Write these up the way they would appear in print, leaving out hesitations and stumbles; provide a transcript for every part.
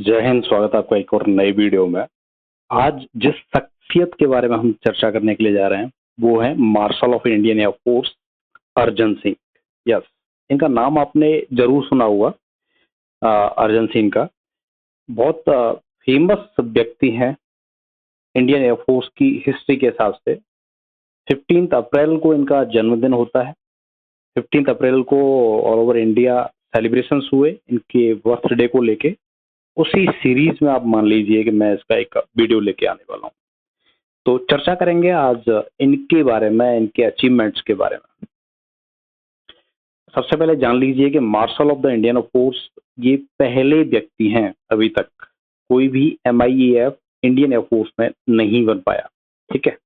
जय हिंद। स्वागत है आपका एक और नई वीडियो में। आज जिस शख्सियत के बारे में हम चर्चा करने के लिए जा रहे हैं वो है marshal of Indian air force Arjan Singh. Yes, इनका नाम आपने जरूर सुना होगा। अर्जन सिंह का बहुत फेमस व्यक्ति हैं इंडियन एयरफोर्स की हिस्ट्री के हिसाब से। 15 अप्रैल को इनका जन्मदिन होता है। 15 अप्रैल को ऑल ओवर इंडिया सेलिब्रेशंस हुए इनके बर्थडे को लेके। उसी सीरीज में आप मान लीजिए कि मैं इसका एक वीडियो लेके आने वाला हूँ। तो चर्चा करेंगे आज इनके बारे में, इनके अचीवमेंट्स के बारे में। सबसे पहले जान लीजिए कि marshal of the Indian force ये पहले व्यक्ति हैं, अभी तक कोई भी MIEF इंडियन एयरफोर्स में नहीं बन पाया। ठीक है,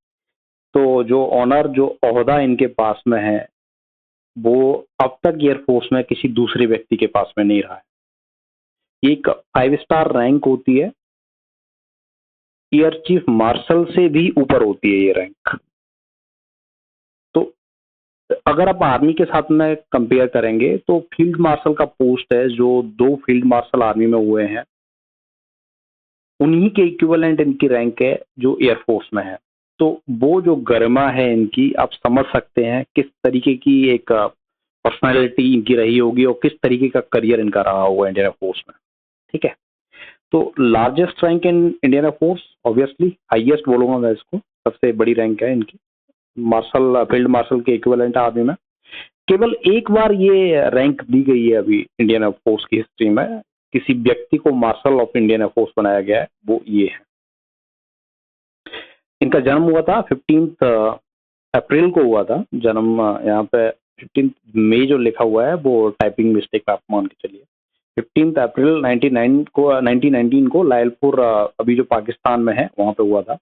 तो जो ऑनर, जो ओहदा इनके पास में है वो अब तक एयरफोर्स में किसी दूसरे व्यक्ति के पास में नहीं रहा है। एक 5 स्टार रैंक होती है, एयर चीफ मार्शल से भी ऊपर होती है ये रैंक। तो अगर आप आर्मी के साथ में कंपेयर करेंगे तो फील्ड मार्शल का पोस्ट है, जो 2 फील्ड मार्शल आर्मी में हुए हैं उन्हीं के इक्विवेलेंट इनकी रैंक है जो एयरफोर्स में है। तो वो जो गरिमा है इनकी, आप समझ सकते हैं किस तरीके की एक पर्सनालिटी इनकी रही होगी और किस तरीके का करियर इनका रहा होगा इंडियन एयरफोर्स में। ठीक है, तो largest rank in Indian air force, obviously highest बोलूंगा मैं इसको, सबसे बड़ी रैंक है इनकी। मार्शल, फील्ड मार्शल के इक्विवेलेंट आर्मी में केवल एक बार ये रैंक दी गई है अभी इंडियन एयरफोर्स की हिस्ट्री में। किसी व्यक्ति को मार्शल ऑफ इंडियन एयरफोर्स बनाया गया है, वो ये है। इनका जन्म हुआ था 15 अप्रैल को हुआ था जन्म। यहाँ पे 15 मई जो लिखा हुआ है वो टाइपिंग मिस्टेक आप मान के चलिए। 15 अप्रैल 1919 को लायलपुर, अभी जो पाकिस्तान में है, वहां पे हुआ था।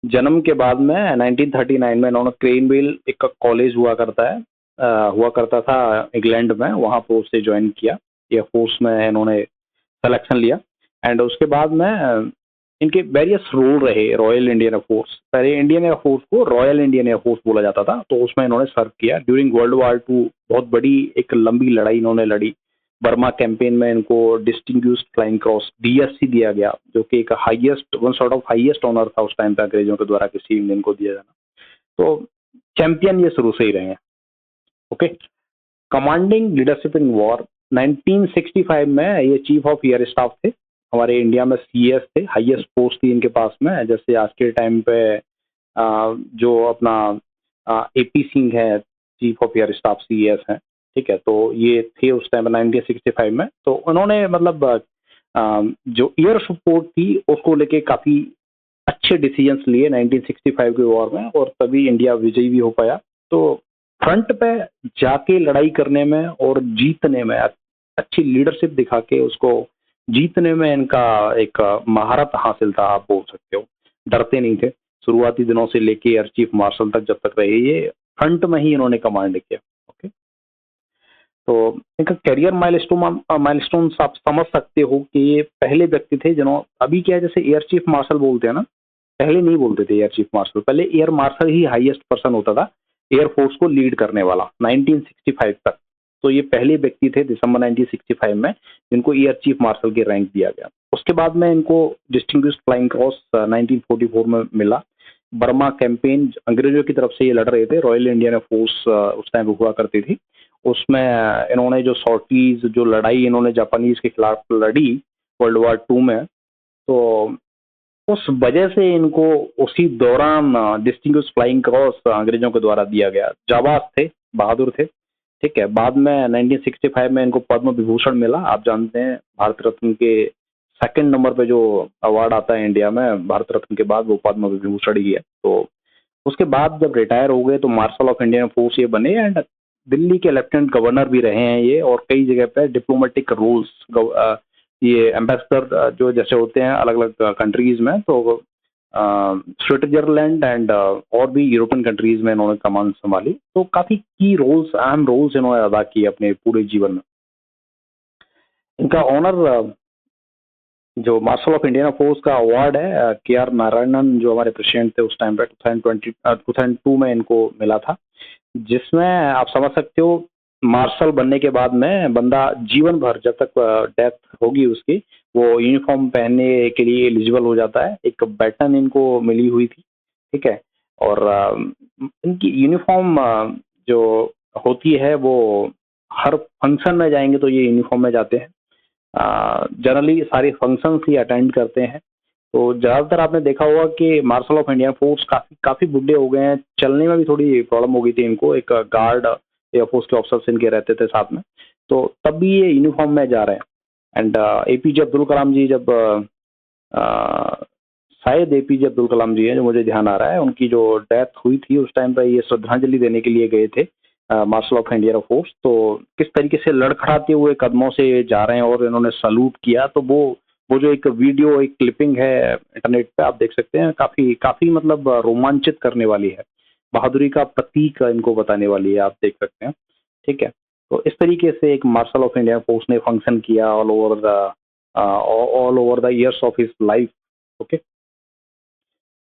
जन्म के बाद में 1939 में इन्होंने क्रेनवेल एक कॉलेज हुआ करता था इंग्लैंड में, वहां पर उसे ज्वाइन किया। एयरफोर्स में इन्होंने सिलेक्शन लिया एंड उसके बाद में इनके वेरियस रोल रहे रॉयल इंडियन एयरफोर्स। पहले इंडियन एयरफोर्स को रॉयल इंडियन एयरफोर्स बोला जाता था, तो उसमें इन्होंने सर्व किया। ड्यूरिंग वर्ल्ड वॉर 2 बहुत बड़ी एक लंबी लड़ाई इन्होंने लड़ी। बर्मा कैंपेन में इनको डिस्टिंग्विश्ड फ्लाइंग क्रॉस DSC दिया गया, जो कि एक highest, one sort of highest honour था उस टाइम पे अंग्रेजों के द्वारा किसी इंडियन को दिया जाना। तो चैंपियन ये शुरू से ही रहे हैं। Okay, commanding leadership in war 1965 में ये चीफ ऑफ एयर स्टाफ थे। हमारे इंडिया में CS थे, हाईएस्ट पोस्ट थी इनके पास में। जैसे आज के टाइम पे जो अपना AP सिंह है, chief of air staff CS हैं। ठीक है, तो ये थे उस टाइम 1965 में। तो उन्होंने मतलब जो एयर सपोर्ट थी उसको लेके काफी अच्छे डिसीजंस लिए 1965 के वॉर में, और तभी इंडिया विजयी भी हो पाया। तो फ्रंट पे जाके लड़ाई करने में और जीतने में, अच्छी लीडरशिप दिखा के उसको जीतने में इनका एक महारत हासिल था, आप बोल सकते हो। डरते नहीं थे, शुरुआती दिनों से लेके एयर चीफ मार्शल तक जब तक रहे ये फ्रंट में ही इन्होंने कमांड किया। ओके, तो इनका करियर माइलस्टोन आप समझ सकते हो कि ये पहले व्यक्ति थे जिन्होंने, अभी क्या है जैसे एयर चीफ मार्शल बोलते हैं ना, पहले नहीं बोलते थे एयर चीफ मार्शल, पहले एयर मार्शल ही हाईएस्ट पर्सन होता था एयरफोर्स को लीड करने वाला 1965 तक। तो ये पहले व्यक्ति थे दिसंबर 1965 में जिनको एयर चीफ मार्शल के रैंक दिया गया। उसके बाद में इनको डिस्टिंग्विश्ड फ्लाइंग क्रॉस 1944 में मिला। बर्मा कैंपेन अंग्रेजों की तरफ से ये लड़ रहे थे, रॉयल इंडियन फोर्स उस टाइम हुआ करती थी। उसमें इन्होंने जो सॉर्टीज, जो लड़ाई इन्होंने जापानीज के खिलाफ लड़ी वर्ल्ड वॉर 2 में, तो उस वजह से इनको उसी दौरान डिस्टिंग्विश्ड फ्लाइंग क्रॉस अंग्रेजों के द्वारा दिया गया। जाबाज थे, बहादुर थे। ठीक है, बाद में 1965 में इनको पद्म विभूषण मिला। आप जानते हैं भारत रत्न के सेकंड नंबर पे जो अवार्ड आता है इंडिया में भारत रत्न के बाद, वो पद्म विभूषण ही है। तो उसके बाद जब रिटायर हो गए तो मार्शल ऑफ इंडियन फोर्स ये बने एंड दिल्ली के लेफ्टिनेंट गवर्नर भी रहे हैं ये, और कई जगह पे डिप्लोमेटिक रोल्स, ये एम्बेसडर जो जैसे होते हैं अलग अलग कंट्रीज में, तो स्विट्जरलैंड एंड और भी यूरोपियन कंट्रीज में इन्होंने कमान संभाली। तो काफी की रोल्स, अहम रोल्स इन्होंने अदा किए अपने पूरे जीवन में। इनका ऑनर, जो मार्शल ऑफ इंडियन फोर्स का अवार्ड है, KR नारायणन जो हमारे प्रेसिडेंट थे उस टाइम पे 2002 में इनको मिला था, जिसमें आप समझ सकते हो मार्शल बनने के बाद में बंदा जीवन भर जब तक डेथ होगी उसकी, वो यूनिफॉर्म पहनने के लिए एलिजिबल हो जाता है। एक बैटन इनको मिली हुई थी, ठीक है। और इनकी यूनिफॉर्म जो होती है वो हर फंक्शन में जाएंगे तो ये यूनिफॉर्म में जाते हैं। जनरली सारे फंक्शंस ही अटेंड करते हैं। तो ज़्यादातर आपने देखा होगा कि मार्शल ऑफ इंडिया फोर्स काफ़ी काफ़ी बुड्ढे हो गए हैं, चलने में भी थोड़ी प्रॉब्लम हो गई थी इनको। एक गार्ड एयरफोर्स के ऑफिसर्स इनके रहते थे साथ में, तो तब भी ये यूनिफॉर्म में जा रहे हैं। एंड एपीजे अब्दुल कलाम जी जब शायद एपीजे अब्दुल कलाम जी हैं जो मुझे ध्यान आ रहा है, उनकी जो डेथ हुई थी उस टाइम पर ये श्रद्धांजलि देने के लिए गए थे मार्शल ऑफ इंडिया फोर्स। तो किस तरीके से लड़खड़ाते हुए कदमों से जा रहे हैं और इन्होंने सलूट किया, तो वो जो एक वीडियो एक क्लिपिंग है इंटरनेट पे आप देख सकते हैं, काफी काफी मतलब रोमांचित करने वाली है। बहादुरी का प्रतीक इनको बताने वाली है, आप देख सकते हैं, ठीक है। तो इस तरीके से एक मार्शल ऑफ इंडिया फोर्स ने फंक्शन किया all over the years of his life. Okay,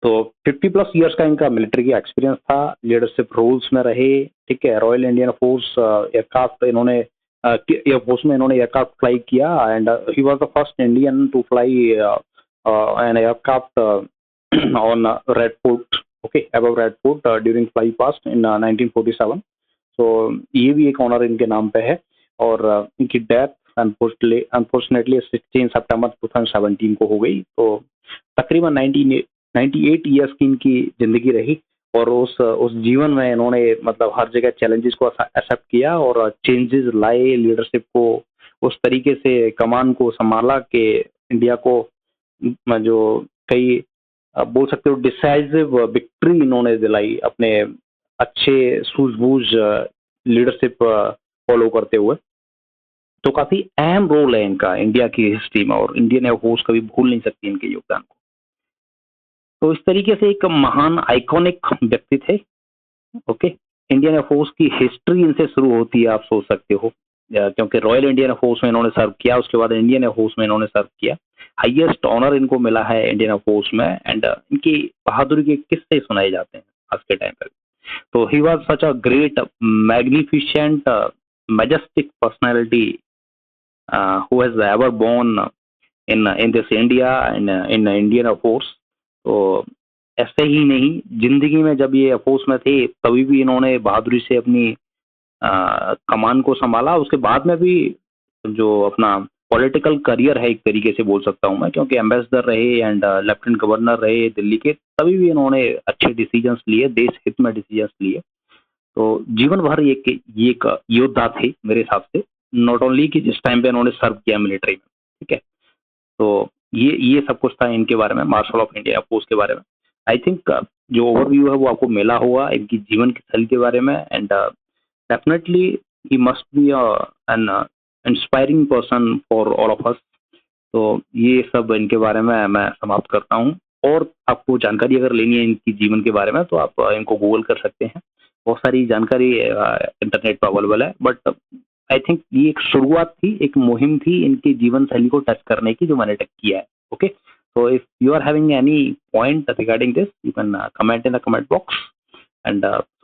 तो 50 प्लस इयर्स का इनका मिलिट्री का एक्सपीरियंस था, लीडरशिप रोल्स में रहे, ठीक है। रॉयल इंडियन फोर्स एयरक्राफ्ट इन्होंने एयरफोर्स में इन्होंने एयरक्राफ्ट फ्लाई किया and he was the first Indian to fly an aircraft on Red Fort, okay, above Red Fort during fly past in 1947। तो ये भी एक ऑनर इनके नाम पे है। और इनकी डेथ अनफॉर्चुनेटली 16 सितंबर 2017 को हो गई। तो तकरीबन 98 ईयर्स की इनकी जिंदगी रही और उस जीवन में इन्होंने मतलब हर जगह चैलेंजेस को एक्सेप्ट किया और चेंजेस लाए, लीडरशिप को उस तरीके से कमान को संभाला कि इंडिया को जो कई बोल सकते हो डिसाइसिव विक्ट्री इन्होंने दिलाई अपने अच्छे सूझबूझ लीडरशिप फॉलो करते हुए। तो काफी अहम रोल है इनका इंडिया की हिस्ट्री में और इंडियन एयरफोर्स कभी भूल नहीं सकती इनके योगदान को। तो इस तरीके से एक महान आइकॉनिक व्यक्ति थे। ओके, इंडियन एयरफोर्स की हिस्ट्री इनसे शुरू होती है, आप सोच सकते हो, क्योंकि रॉयल इंडियन एयरफोर्स में इन्होंने सर्व किया, उसके बाद इंडियन एयरफोर्स में इन्होंने सर्व किया। हाईएस्ट ऑनर इनको मिला है इंडियन एयरफोर्स में एंड इनकी बहादुरी के किस्से सुनाए जाते हैं आज के टाइम पर। तो he was such a great magnificent majestic personality who has ever born in this India in Indian Air Force। तो ऐसे ही नहीं, जिंदगी में जब ये एयरफोर्स में थे तभी भी इन्होंने बहादुरी से अपनी कमान को संभाला। उसके बाद में भी जो अपना पॉलिटिकल करियर है एक तरीके से बोल सकता हूँ मैं, क्योंकि एम्बेसडर रहे एंड लेफ्टिनेंट गवर्नर रहे दिल्ली के, तभी भी इन्होंने अच्छे डिसीजंस लिए, देश हित में डिसीजंस लिए। तो जीवन भर ये एक योद्धा थे मेरे हिसाब से, नॉट ओनली कि जिस टाइम पे इन्होंने सर्व किया मिलिट्री में, ठीक है। तो ये सब कुछ था इनके बारे में, मार्शल ऑफ इंडिया फोर्स के बारे में। आई थिंक जो ओवरव्यू है वो आपको मिला होगा इनकी जीवन की शैली के बारे में and definitely he must be N inspiring person for all of us. तो ये सब इनके बारे में मैं समाप्त करता हूँ। और आपको जानकारी अगर लेनी है इनकी जीवन के बारे में तो आप इनको गूगल कर सकते हैं, बहुत सारी जानकारी इंटरनेट पर अवेलेबल है। बट आई थिंक ये एक शुरुआत थी, एक मुहिम थी इनकी जीवन शैली को टच करने की जो मैंने टच किया है। Okay, so if you are having any point regarding this, you can comment in the comment box and